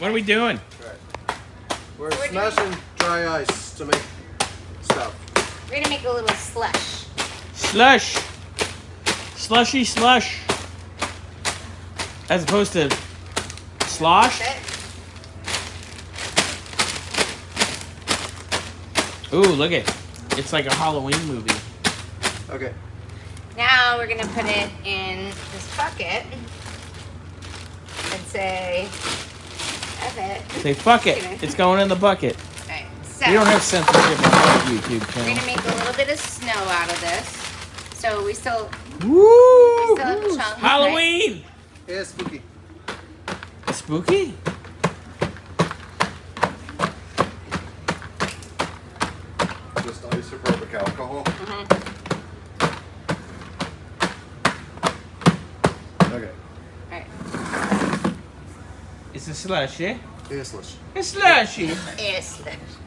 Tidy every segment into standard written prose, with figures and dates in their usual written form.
What are we doing? We're smashing dry ice to make stuff. We're gonna make a little slush. Slush. Slushy slush. As opposed to slosh. Ooh, look at it. It's like a Halloween movie. Okay. Now we're gonna put it in this bucket and say, F it. Say, fuck it. It's going in the bucket. Alright, so We don't have censorship on our YouTube we're channel. gonna make a little bit of snow out of this. So we still Woo! have chunks. Right? Halloween! Yeah, spooky. Spooky? Just isopropyl alcohol. Okay. Alright. It's a slush, eh? Yeah, slush. It's slushy. Yes.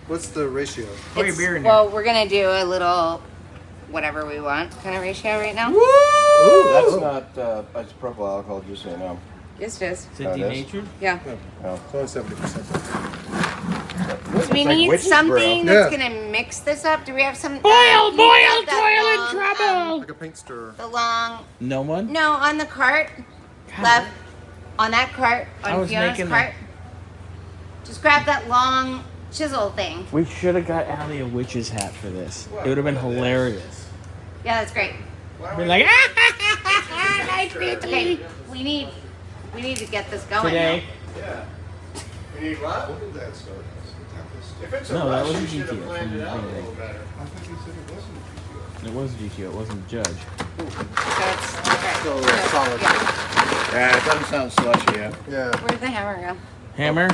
What's the ratio? Pour your beer in Well, we're gonna do a little whatever we want kind of ratio right now. there. Woo! Ooh, that's not isopropyl alcohol, just so you know. Yes, it is. Is it Oh, it is? denatured? Yeah. No. It's only 70%. So we like need witch's something brew. that's Yeah. gonna mix this up. Do we have some? Boil, can you boil, get that toil in long, trouble! Like a paint stirrer. the long. No one? No, on the cart. God. Left. On that cart. I On was Fiona's making cart. Just grab that long chisel thing. We should have got Allie a witch's hat for this. It would have been hilarious. Yeah, that's great. Been like, Nice to meet you. Okay, we need to get this going. today. Yeah. You need what? What did that start? If it's a No, that rush, wasn't you should have GTO. planned it out a From little better. I think you said it wasn't GTO. It was GTO, it wasn't Judge. So it's okay. So solid. Yeah. Yeah, it doesn't sound slushy yet. Yeah. Where'd the hammer go? Hammer?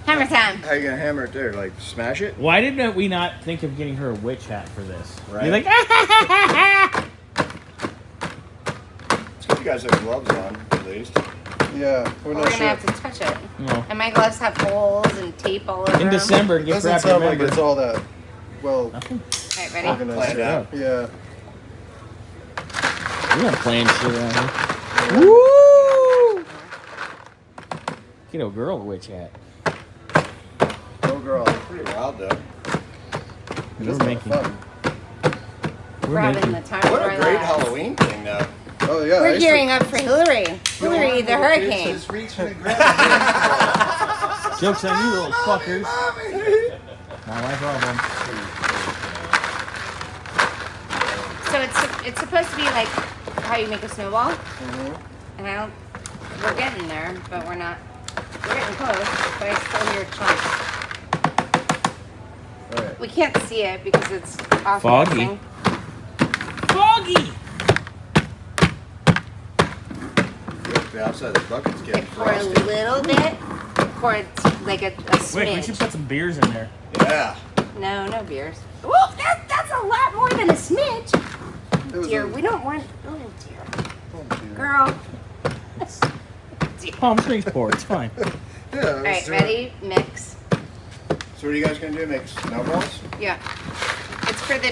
Hammer time. How you gonna hammer it there? Like smash it? Why didn't we not think of getting her a witch hat for this? Right. You're like, It's good you guys have gloves on, at least. Yeah. We're We're not gonna sure. have to touch it. No. And my gloves have holes and tape all over In them. December, It get doesn't crap sound like remembered. it's all that well Nothing. Alright, ready? organized. Planned out. Yeah. We're not playing shit around here. Woo! Get a girl a witch hat. Oh, girl. Pretty wild, though. We're That's making. fun. We're Grabbing the making. time of What our a great lives. Halloween thing, though. Oh, yeah. We're gearing up for Hillary. Hillary the hurricane. Just reaching and grabbing. Joke's on you, little fuckers. Not my problem. So it's supposed to be like how you make a snowball. Mm-hmm. And I don't. We're getting there, but we're not. We're getting close, but I still hear chunks. All right. We can't see it because it's off. Foggy. Foggy! The outside of the bucket's Okay, getting pour a frosty. little bit. Pour it like a smidge. Wait, we should put some beers in there. Yeah. No beers. Well, that's a lot more than a smidge. It was Dear, a- we don't want. Oh dear, oh, dear. girl. Dear. Palm Springs port, it's fine. Yeah. All right, ready? Mix. So what are you guys gonna do? Make snowballs Yeah. It's for the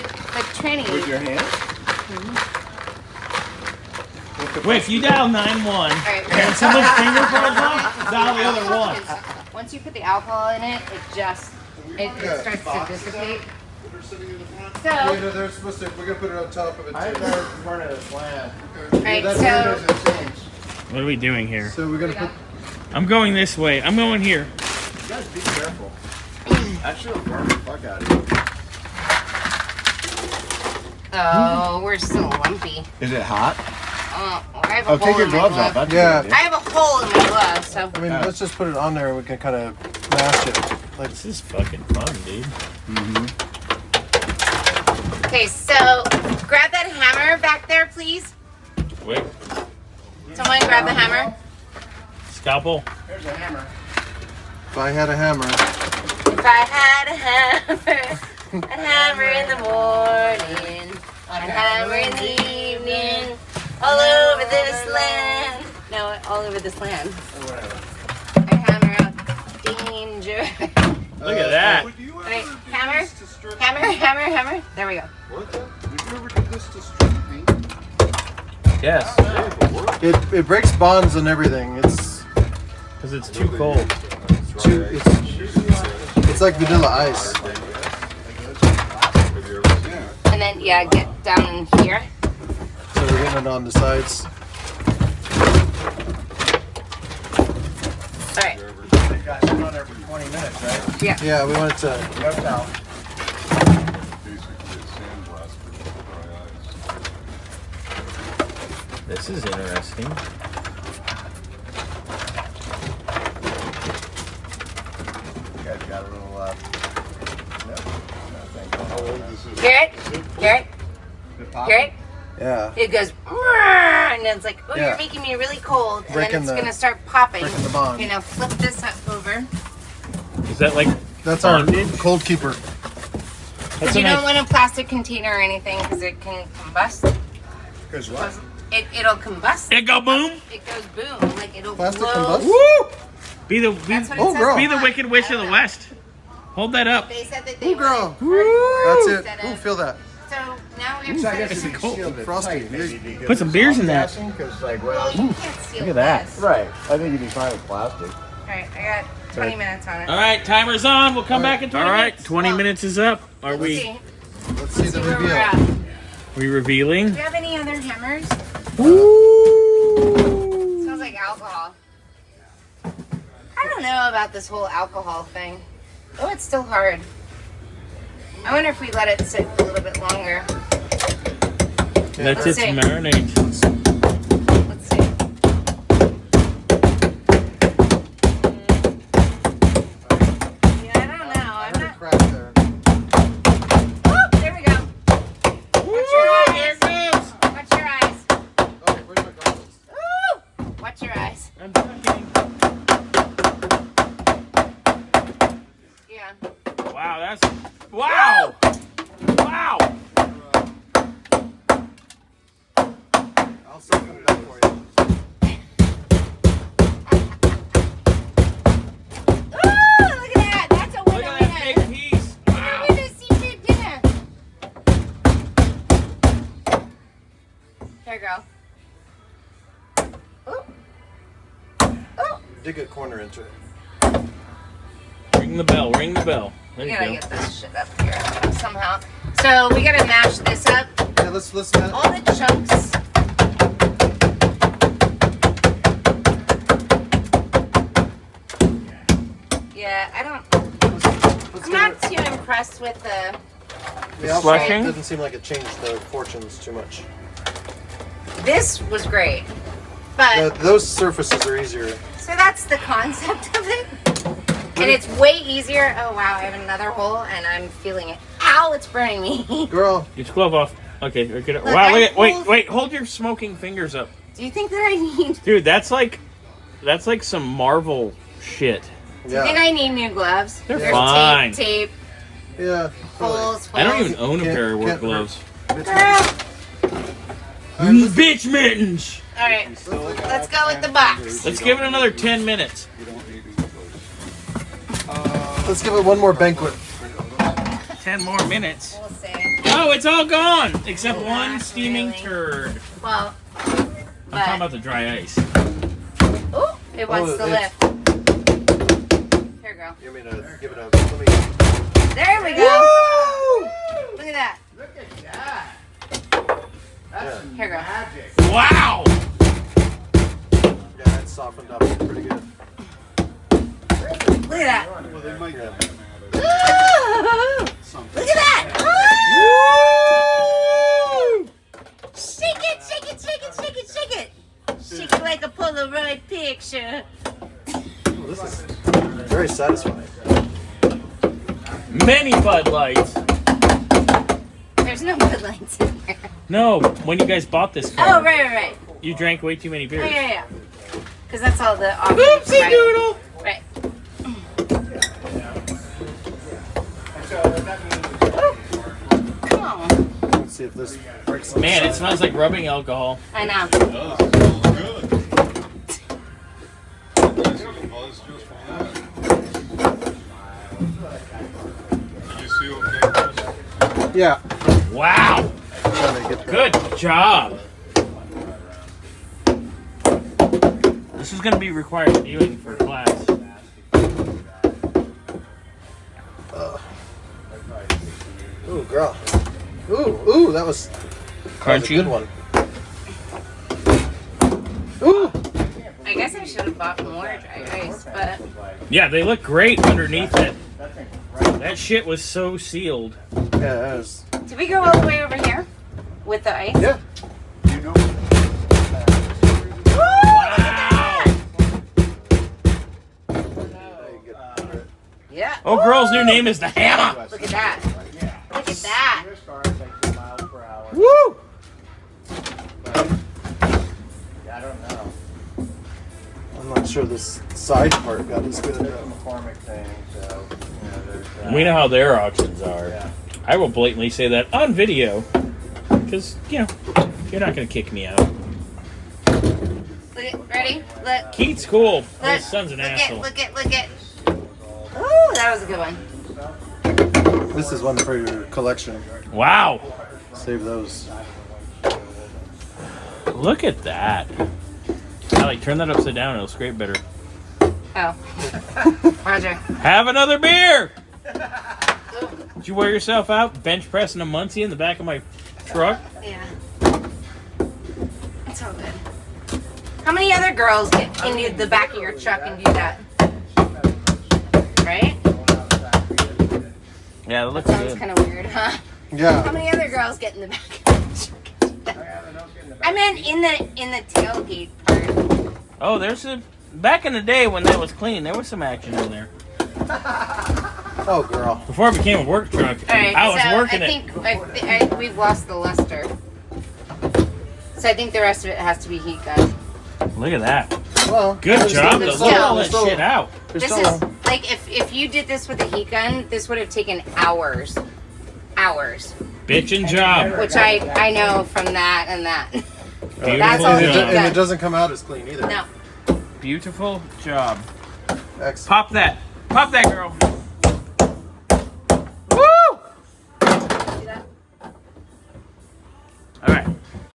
tranny. with your hands? Wait, if you dial 9-1 All right. and someone's finger falls off, dial the other one. Once you put the alcohol in it, it starts to dissipate. So, Yeah, no, they're supposed to. We're gonna put it on top of it I too. got in front of the plant. Alright, That's so- weird as it seems. What are we doing here? So we're gonna put. I'm going this way. I'm going here. You guys be careful. That should have burned the fuck out of you. oh, we're so lumpy. Is it hot? I have a Oh, hole take your in my gloves glove. off. That's Yeah. a good I idea. have a hole in my glove, so. I mean, let's just put it on there and we can kind of mash it. Like, This is fucking fun, dude. Okay, so grab that hammer back there, please. Wait. Someone grab the hammer. Scalpel. There's a hammer. if I had a hammer. If I had a hammer in the morning, a hammer in the evening, all over this land. No, all over this land. Or whatever. I hammer out danger. Look at that. Would you ever Wait, do hammer? this to strip Hammer, paint? hammer, hammer. There we go. What the? Would you ever do this to strip paint? Yes. It breaks bonds and everything. It's Because it's too cold. It's like vanilla ice. And then, yeah, get down in here. So we're getting it on the sides. All right. They got it on there for 20 minutes, right? Yeah. Yeah, we want it to. Left out. This is interesting. You guys got a little, Garrett? Garrett? Garrett? Yeah. It goes, and it's like, oh, Yeah. you're making me really cold. And Breaking then it's the- going to start popping. breaking the bond. You know, flip this up over. Is that like That's our bondage? cold keeper. That's You a don't nice, want a plastic container or anything because it can combust. Because what? It'll combust. it go boom. It goes boom. Like it'll Plastic blow. combust? Woo! Be the That's what it Oh, says girl. on be the the wicked witch of the west. Hold that up. They said that they Ooh, girl. wanted That's it. instead Ooh, of- feel that. So now we have So I to guess It's if you cold. sealed it Frosty. tight, maybe you could Put some beers in that. Because, like, Well, well, you can't seal Look at that. this. right. I think you'd be fine with plastic. All right, I got 20 minutes on it. All right, timer's on. We'll come back in 20 minutes. 20 Well, minutes is up. Are Let's we see. Let's see the Where we're reveal. at. Do we revealing? you have any other hammers? Ooh. Smells like alcohol. I don't know about this whole alcohol thing. Oh, it's still hard. I wonder if we let it sit a little bit longer. That's Let's it see. to marinate. Let's see. Yeah, I don't know. I'm There's a not. crack there. Oh, there we go. Watch your There eyes. it goes. Watch your eyes. Okay, where's my goggles? Ooh! Watch your eyes. I'm talking. Yeah. Wow, that's wow. Wow. I'll soften it up for you. Ooh, look at that. That's a Look winner at that winner. big piece. Wow. Winner seafood dinner. Here we go. Ooh. Ooh. Dig a corner into it. Ring the bell. Ring the bell. There We you gotta go. get this shit up here somehow. So we gotta mash this up. Yeah, let's All the chunks. Yeah, I don't. I'm not too impressed with the. the outside Slushing? doesn't seem like it changed the fortunes too much. This was great, but Those surfaces are easier. so that's the concept of it, and it's way easier. Oh wow, I have another hole, and I'm feeling it. Ow, it's burning me. Girl, Get your glove off. Okay, or get it. Look, Wow, I look at, wait, pulled- wait, hold your smoking fingers up. Do you think that I need? Dude, that's like some Marvel shit. Do you think yeah. I need new gloves? They're There's fine. Tape, Yeah. holes, I don't holes. even own a Can't- pair of work can't gloves. Bitch mittens! Alright, let's go with the box. Let's give it another 10 minutes. Let's give it one more banquet. 10 more minutes. We'll see. Oh, it's all gone! Except one Not steaming really. turd. Well, I'm talking about the dry ice. ooh, it wants Oh, to it's- lift. Here we go. You want me to give it a. Let me. There we go. Look at that. Look at that. Yeah, Here we go. Magic. Wow! yeah, it's softened up pretty good. Look at that. Well, they might Yeah. Ooh, look at that. Ooh. Shake it, shake it, shake it, shake it, shake it. Shake it like a Polaroid picture. Oh, this is very satisfying. Many Bud Lights. There's no Bud Lights in there. No, when you guys bought this car, Oh, right. you drank way too many Oh, beers. yeah. Because that's all the Oopsie right. doodle! Right. Come on. Let's see if this breaks. Man, it smells like rubbing alcohol. I know. Yeah. Wow! Trying to get Good job. This is going to be required viewing for class. Ooh, girl. Ooh, that was Crunchy. a good one. Ooh. I guess I should have bought more dry ice, but Yeah, they look great underneath it. That shit was so sealed. Yeah, it was. did we go all the way over here with the ice? Yeah. You know. Yeah. Oh, girl's new name is the Hammer. Look at that. Look at that. Your stars like 2 miles per hour. Woo! I don't know. I'm not sure this side part got as good. There's a McCormick thing, so there's. We know how their auctions are. Yeah. I will blatantly say that on video. Because, you know, you're not going to kick me out. Look at, ready? Look. Keith's cool. Look. His son's an Look asshole. at, look at, look at. Ooh, that was a good one. This is one for your collection. Wow. Save those. Look at that. I like turn that upside down. It'll scrape better. Oh. Roger. Have another beer. Did you wear yourself out bench pressing a Muncie in the back of my truck? Yeah. It's all good. How many other girls get into the back of your truck and do that? Right? Yeah, that looks Sounds good. kind of weird, huh? How Yeah. many other girls get in the back of the truck? I meant in the tailgate part. Oh, there's a... Back in the day when that was clean, there was some action in there. Oh, girl. Before it became a work truck, All right, I was so working I it. think we've lost the luster. So I think the rest of it has to be heat gun. Look at that. Well, Good there's job, still- though. there's Look at all still- that shit out. there's This still- is like if you did this with a heat gun, this would have taken hours. Hours. Bitchin' job. Which I know from that and that. Beautiful That's all and, heat it, job. and gun. it doesn't come out as clean either. No. Beautiful job. Excellent. Pop that. Pop that, girl.